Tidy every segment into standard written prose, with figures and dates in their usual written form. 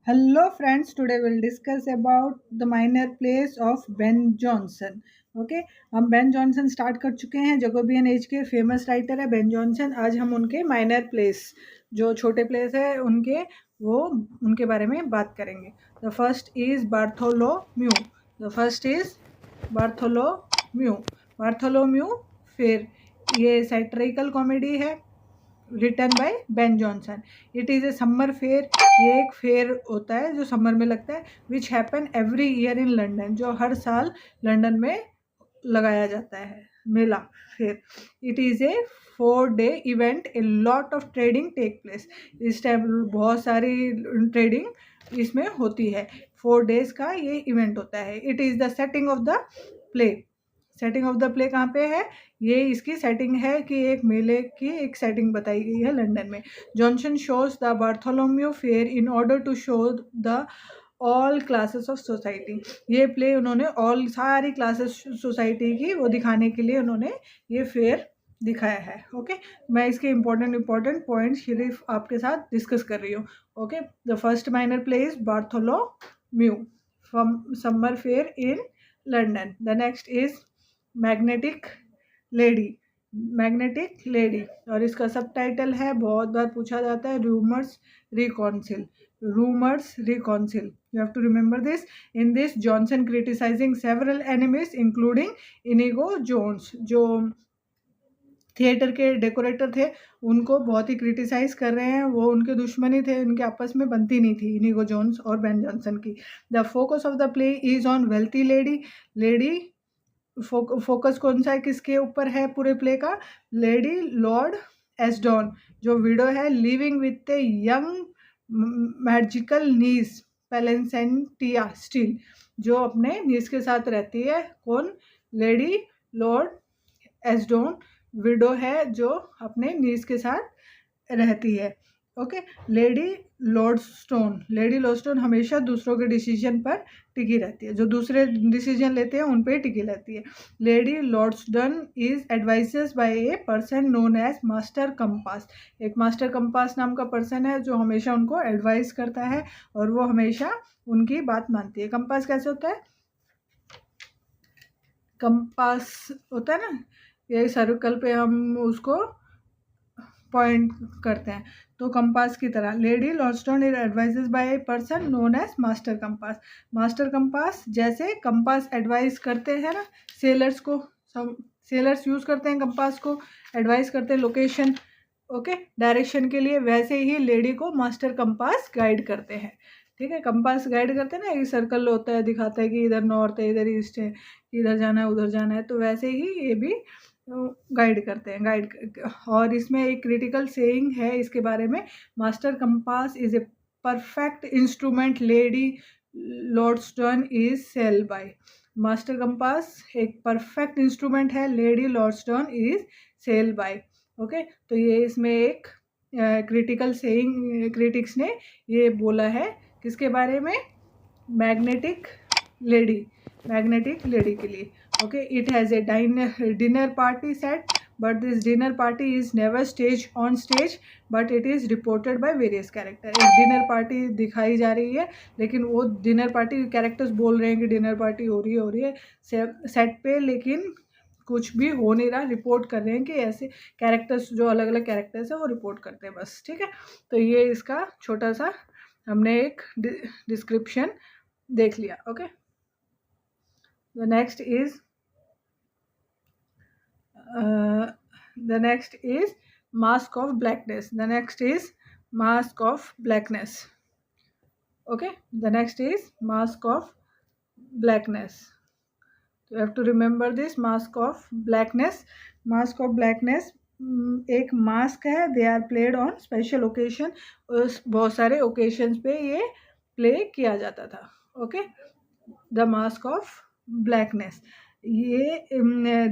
Hello friends, today we'll discuss about the minor plays of Ben Jonson. Okay हम Ben Jonson start कर चुके हैं। Jacobian as के famous writer है Ben Jonson. आज हम उनके माइनर प्लेस जो छोटे प्लेस है उनके बारे में बात करेंगे। The first is Bartholomew. The first is Bartholomew. Bartholomew फिर ये सैटरिकल कॉमेडी है written by Ben Jonson. It is a summer fair. ये एक फेयर होता है जो समर में लगता है, which happen every year in London, जो हर साल लंदन में लगाया जाता है मेला fair. It is a 4-day event. A lot of trading take place. इस टाइम बहुत सारी ट्रेडिंग इसमें होती है। 4 days का ये इवेंट होता है। It is the setting of the play. Setting of the play कहाँ पे है? ये इसकी सेटिंग है कि एक मेले की एक सेटिंग बताई गई है लंदन में। Jonson shows the Bartholomew fair in order to show the all classes of society. ये प्ले उन्होंने ऑल सारी क्लासेस सोसाइटी की वो दिखाने के लिए उन्होंने ये फेयर दिखाया है। ओके मैं इसके इम्पोर्टेंट पॉइंट सिर्फ आपके साथ डिस्कस कर रही हूँ। Okay the first minor play is Bartholomew from summer fair in London. The next is magnetic lady. Magnetic lady और इसका सब टाइटल है, बहुत बार पूछा जाता है, rumours reconcile. Rumours reconcile, you have to remember this. In this Johnson criticizing several enemies including Inigo Jones, जो theatre के डेकोरेटर थे उनको बहुत ही क्रिटिसाइज कर रहे हैं। वो उनके दुश्मनी थे, उनके आपस में बनती नहीं थी इनिगो जोन्स और बेन जॉनसन की। The focus of the play is on wealthy lady. Lady focus कौन सा है, किसके ऊपर है पूरे प्ले का? लेडी लॉर्ड एस्डॉन, जो विडो है, living with a young magical niece Placentia Steel, जो अपने नीस के साथ रहती है। कौन? लेडी लॉर्ड एस्डॉन विडो है जो अपने नीस के साथ रहती है। Okay Lady Loadstone. Lady Loadstone हमेशा दूसरों के डिसीजन पर टिकी रहती है, जो दूसरे डिसीजन लेते हैं उन पर टिकी रहती है। Lady Loadstone is advises by a person known as Master Compass. एक मास्टर कंपास नाम का पर्सन है जो हमेशा उनको एडवाइस करता है और वो हमेशा उनकी बात मानती है। कंपास कैसे होता है? कंपास होता है ना, ये सर्कल पे हम उसको पॉइंट करते हैं, तो कंपास की तरह। Lady Loadstone is advises by a person known as Master Compass. Master Compass जैसे कंपास एडवाइस करते हैं ना सेलर्स को, सब सेलर्स यूज करते हैं कंपास को, एडवाइस करते हैं लोकेशन, ओके डायरेक्शन के लिए, वैसे ही लेडी को मास्टर कंपास गाइड करते हैं। ठीक है, कंपास गाइड करते हैं ना, एक सर्कल होता है दिखाता है कि इधर नॉर्थ है, इधर ईस्ट है, इधर जाना है, उधर जाना है, तो वैसे ही ये भी गाइड करते हैं। गाइड और इसमें एक क्रिटिकल सेइंग है इसके बारे में, Master Compass is a perfect instrument Lady Loadstone is sail by. Master Compass एक परफेक्ट इंस्ट्रूमेंट है, Lady Loadstone is sail by. Okay तो ये इसमें एक क्रिटिकल सेइंग क्रिटिक्स ने ये बोला है किसके बारे में? Magnetic lady. मैग्नेटिक लेडी के लिए। Okay it has a dinner party set but this dinner party is never stage on stage but it is reported by various character. एक डिनर पार्टी दिखाई जा रही है लेकिन वो डिनर पार्टी कैरेक्टर्स बोल रहे हैं कि डिनर पार्टी हो रही है सेट पे, लेकिन कुछ भी हो नहीं रहा, रिपोर्ट कर रहे हैं कि ऐसे कैरेक्टर्स जो अलग अलग कैरेक्टर्स है वो रिपोर्ट करते हैं बस। ठीक है, तो ये इसका छोटा सा हमने एक डिस्क्रिप्शन देख लिया। Okay the next is mask of blackness. The next is mask of blackness. Okay the next is mask of blackness. You have to remember this mask of blackness. Mask of blackness एक mask है, they are played on special occasion. बहुत सारे occasions पे ये play किया जाता था। Okay the mask of blackness, ये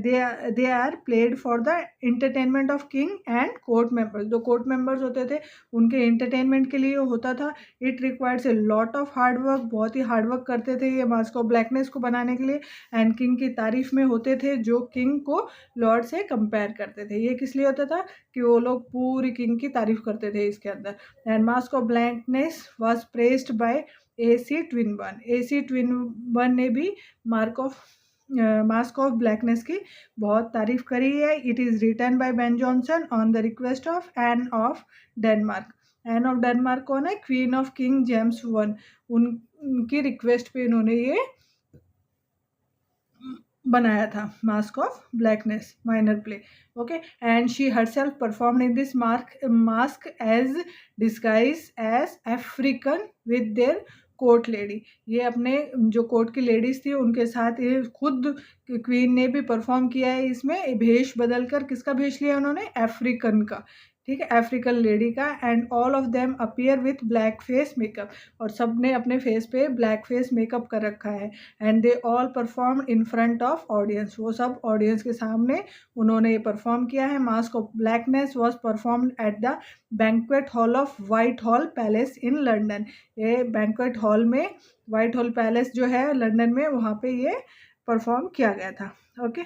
they are played for the entertainment of king and court members. जो कोर्ट मेंबर्स होते थे उनके इंटरटेनमेंट के लिए होता था। It requires a lot of hard work, बहुत ही हार्ड वर्क करते थे ये मास्क ऑफ ब्लैकनेस को बनाने के लिए। एंड किंग की तारीफ में होते थे, जो किंग को लॉर्ड से कंपेयर करते थे। ये किस लिए होता था कि वो लोग पूरी किंग की तारीफ करते थे इसके अंदर। And mask of blackness was praised by AC Swinburne. AC Swinburne ने भी मास्क ऑफ ब्लैकनेस की बहुत तारीफ करी है। It is written by Ben Jonson on the request of Anne of Denmark. Anne of Denmark कौन है? Queen of King James one. उनकी रिक्वेस्ट पे इन्होंने ये बनाया था masque of blackness minor play. Okay, and she herself performed in this masque as disguise as African with their court lady. ये अपने जो कोर्ट की लेडीज थी उनके साथ ये खुद क्वीन ने भी परफॉर्म किया है इसमें, भेष बदलकर। किसका भेष लिया उन्होंने? अफ्रीकन का, ठीक है, अफ्रीकन लेडी का। And all of them appear with black face makeup, और सब ने अपने फेस पे ब्लैक फेस मेकअप कर रखा है। And they all perform in front of audience, वो सब ऑडियंस के सामने उन्होंने ये परफॉर्म किया है। Mask of blackness was performed at the banquet hall of white hall palace in London. ये बैंक्वेट हॉल में, वाइट हॉल पैलेस जो है लंदन में, वहाँ पे ये परफॉर्म किया गया था। ओके,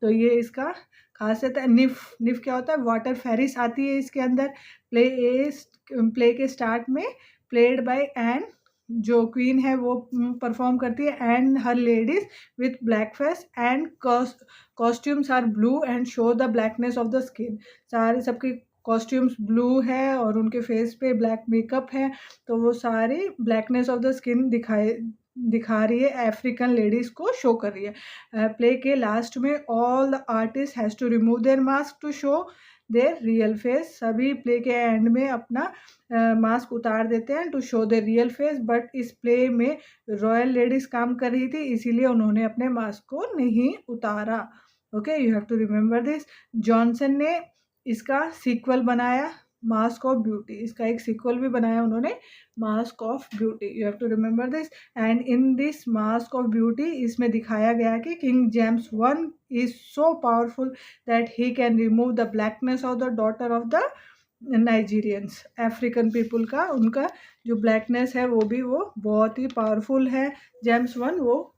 तो ये इसका खासियत है। निफ क्या होता है? वाटर फेरिस आती है इसके अंदर। प्ले के स्टार्ट में प्लेड बाय एन, जो क्वीन है वो परफॉर्म करती है, and her ladies with black face and costumes are blue and show the blackness of the skin. सारे सबके कॉस्ट्यूम्स ब्लू है और उनके फेस पे ब्लैक मेकअप है, तो वो सारी ब्लैकनेस ऑफ द स्किन दिखा रही है, अफ्रीकन लेडीज को शो कर रही है। प्ले के लास्ट में all the artist has to remove their mask to show their real face. सभी प्ले के एंड में अपना मास्क उतार देते हैं to show their real face. But इस प्ले में रॉयल लेडीज काम कर रही थी, इसीलिए उन्होंने अपने मास्क को नहीं उतारा। Okay, you have to remember this. Jonson ने इसका सीक्वल बनाया, मास्क ऑफ ब्यूटी। इसका एक सीक्वल भी बनाया उन्होंने, masque of beauty. You have to remember this. And in this masque of beauty, इसमें दिखाया गया कि King James one is so powerful that he can remove the blackness of the daughter of the Nigerians. African people का, उनका जो blackness है वो भी वो बहुत ही पावरफुल है। जेम्स वन वो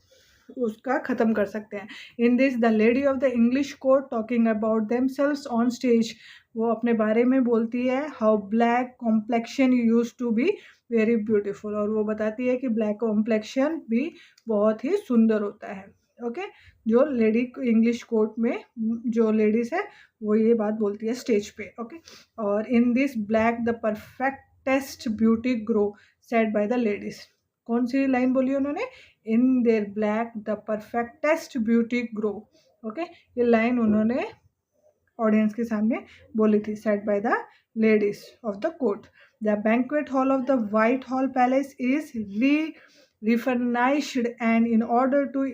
उसका ख़त्म कर सकते हैं। In this the lady of the English court talking about themselves on stage, वो अपने बारे में बोलती है how black complexion used to be very beautiful, और वो बताती है कि ब्लैक कॉम्प्लेक्शन भी बहुत ही सुंदर होता है। ओके, जो लेडी इंग्लिश कोर्ट में जो लेडीज है वो ये बात बोलती है स्टेज पे। ओके, और in this black the perfectest beauty grow said by the ladies. कौन सी लाइन बोली उन्होंने? In their black the perfectest beauty grow. Okay, ये लाइन उन्होंने ऑडियंस के सामने बोली थी, said by the ladies of the court. The banquet hall of the Whitehall palace is refurnished, and in order to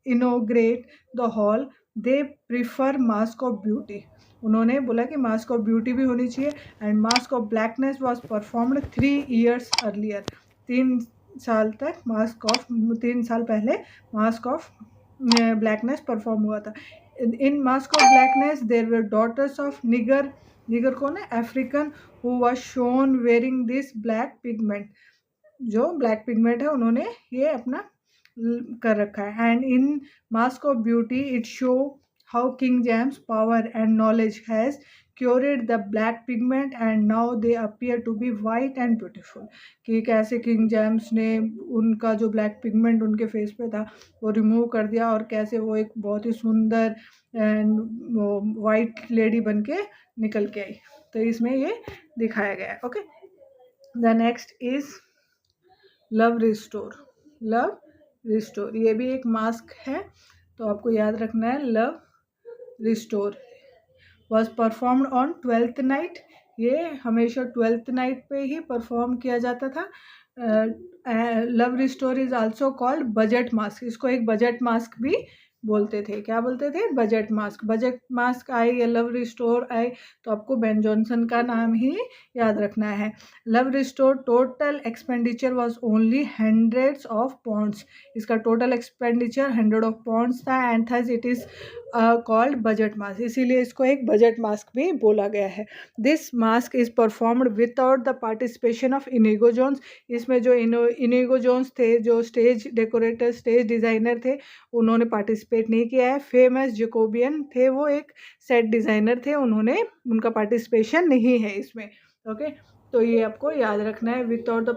inaugurate the hall they prefer mask of beauty। उन्होंने बोला कि masque of beauty भी होनी चाहिए। And mask of blackness was performed 3 years earlier. 3 साल पहले mask of blackness perform हुआ था। In mask of blackness there were daughters of Niger. Niger कौन है? African, who was shown wearing this black pigment. जो ब्लैक पिगमेंट है उन्होंने ये अपना कर रखा है। And in mask of beauty it show how King James power and knowledge has cured the black pigment and now they appear to be white and beautiful. कि कैसे किंग जेम्स ने उनका जो ब्लैक पिगमेंट उनके face पे था वो remove कर दिया, और कैसे वो एक बहुत ही सुंदर एंड वाइट लेडी बन के निकल के आई। तो इसमें ये दिखाया गया है। Okay, the next is love restore. Love restore ये भी एक मास्क है, तो आपको याद रखना है। Love restore was performed on 12th night. ये हमेशा 12th नाइट पे ही परफॉर्म किया जाता था। Love restore is also called budget mask. इसको एक बजट मास्क भी बोलते थे, क्या बोलते थे? Budget mask. बजट मास्क आए या लव रिस्टोर आए तो आपको बेन जॉनसन का नाम ही याद रखना है। Love restore total expenditure was only hundreds of pounds, इसका टोटल एक्सपेंडिचर 100 ऑफ पाउंड्स था and thus it is called budget masque, इसीलिए इसको एक बजट मास्क भी बोला गया है। This masque is performed without the participation of Inigo Jones, इसमें जो इनिगो जोन्स थे, जो स्टेज डेकोरेटर, स्टेज डिज़ाइनर थे, उन्होंने पार्टिसिपेट नहीं किया है। फेमस जैकोबियन थे, वो एक सेट डिज़ाइनर थे, उन्होंने, उनका पार्टिसिपेशन नहीं है इसमें। ओके, तो ये आपको याद रखना है, without the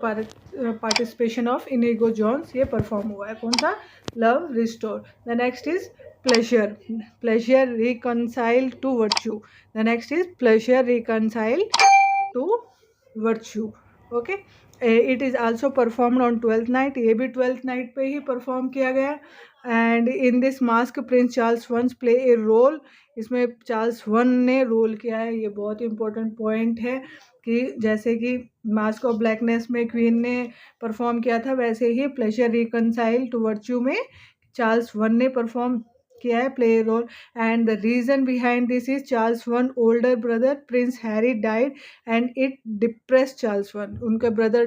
participation of Inigo Jones ये परफॉर्म हुआ है। कौन सा? Love restore. The next is pleasure, pleasure reconcile to virtue, the next is pleasure reconcile to virtue। okay, it is also performed on 12th night, ये भी 12th night पे ही perform किया गया। And in this masque Prince Charles once play a role, इसमें Charles one ने role किया है। ये बहुत इंपॉर्टेंट पॉइंट है कि जैसे कि मास्क ऑफ ब्लैकनेस में क्वीन ने परफॉर्म किया था, वैसे ही प्लेजर रिकनसाइल टू वर्च्यू में चार्ल्स वन ने परफॉर्म किया है, play role. And the reason behind this is Charles one older brother Prince Harry died and it depress Charles one, उनके ब्रदर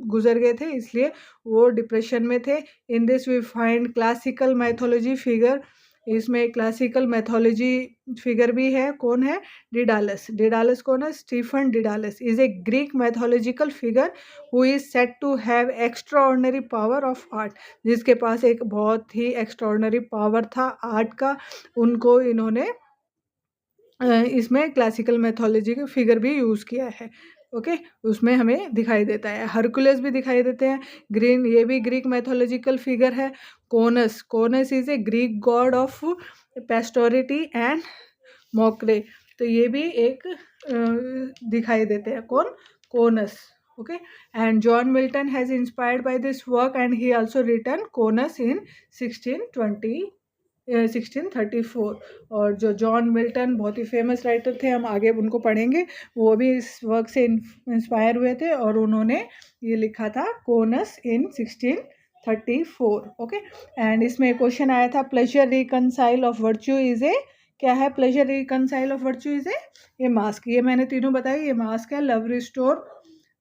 गुजर गए थे, इसलिए वो डिप्रेशन में थे। In this we find classical mythology figure, इसमें क्लासिकल मैथोलॉजी फिगर भी है। कौन है? डिडालस। डिडालस कौन है? Stephen Daedalus is a Greek mythological figure who is said to have extraordinary power of art, जिसके पास एक बहुत ही एक्स्ट्रा ऑर्डिनरी पावर था आर्ट का, उनको इन्होंने इसमें क्लासिकल मैथोलॉजी के फिगर भी यूज़ किया है। ओके, उसमें हमें दिखाई देता है। हरकुलस भी दिखाई देते हैं, ग्रीन, ये भी ग्रीक मैथोलॉजिकल फिगर है। Comus, Comus is a Greek god of festivity and mockery, तो ये भी एक दिखाई देते हैं। कौन? Comus. Okay, and John Milton has inspired by this work and he also written Comus in 1634। और जो जॉन मिल्टन बहुत ही फेमस राइटर थे, हम आगे उनको पढ़ेंगे, वो भी इस वर्क से इंस्पायर हुए थे और उन्होंने ये लिखा था कोनस इन 1634। ओके, एंड इसमें क्वेश्चन आया था pleasure reconcile of virtue is a, क्या है? Pleasure reconcile of virtue is a, ये मास्क, ये मैंने तीनों बताई, ये मास्क है। Love restore,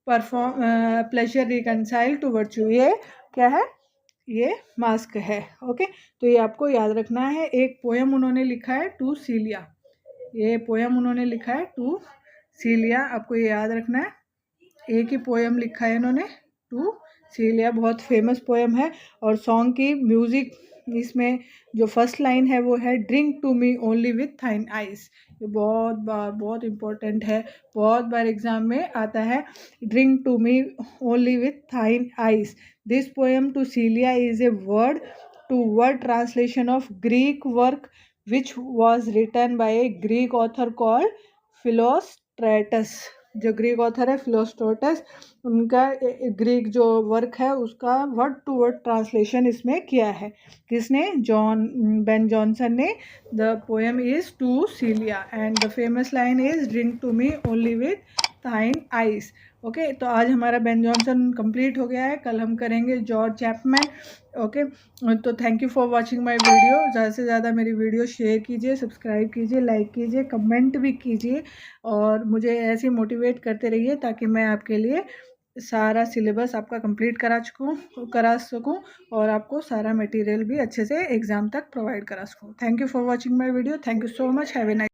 perform, pleasure reconcile to virtue, ये क्या है? ये मास्क है। ओके, तो ये आपको याद रखना है। एक पोयम उन्होंने लिखा है टू सीलिया, ये पोयम उन्होंने लिखा है टू सीलिया, आपको ये याद रखना है। एक ही पोयम लिखा है इन्होंने, टू सीलिया, बहुत फेमस पोयम है। और सॉन्ग की म्यूज़िक, इसमें जो फर्स्ट लाइन है वो है drink to me only with thine eyes, ये बहुत बार, बहुत इम्पोर्टेंट है, बहुत बार एग्जाम में आता है। Drink to me only with thine eyes, this poem to Celia is a word to word translation of Greek work which was written by a Greek author called Philostratus, जो Greek author है फिलोस्ट्रेटस, उनका Greek जो work है उसका word to word translation इसमें किया है। किसने? बेन जॉनसन ने। The poem is to Celia and the famous line is drink to me only with thine eyes. Okay, तो आज हमारा बेन जॉनसन कंप्लीट हो गया है, कल हम करेंगे जॉर्ज चैपमैन। ओके, तो thank you for watching my video. ज़्यादा से ज़्यादा मेरी वीडियो शेयर कीजिए, सब्सक्राइब कीजिए, लाइक कीजिए, कमेंट भी कीजिए और मुझे ऐसे मोटिवेट करते रहिए ताकि मैं आपके लिए सारा सिलेबस आपका कंप्लीट करा सकूं और आपको सारा मटेरियल भी अच्छे से एग्ज़ाम तक प्रोवाइड करा सकूं। Thank you for watching my video. Thank you so much. Have a nice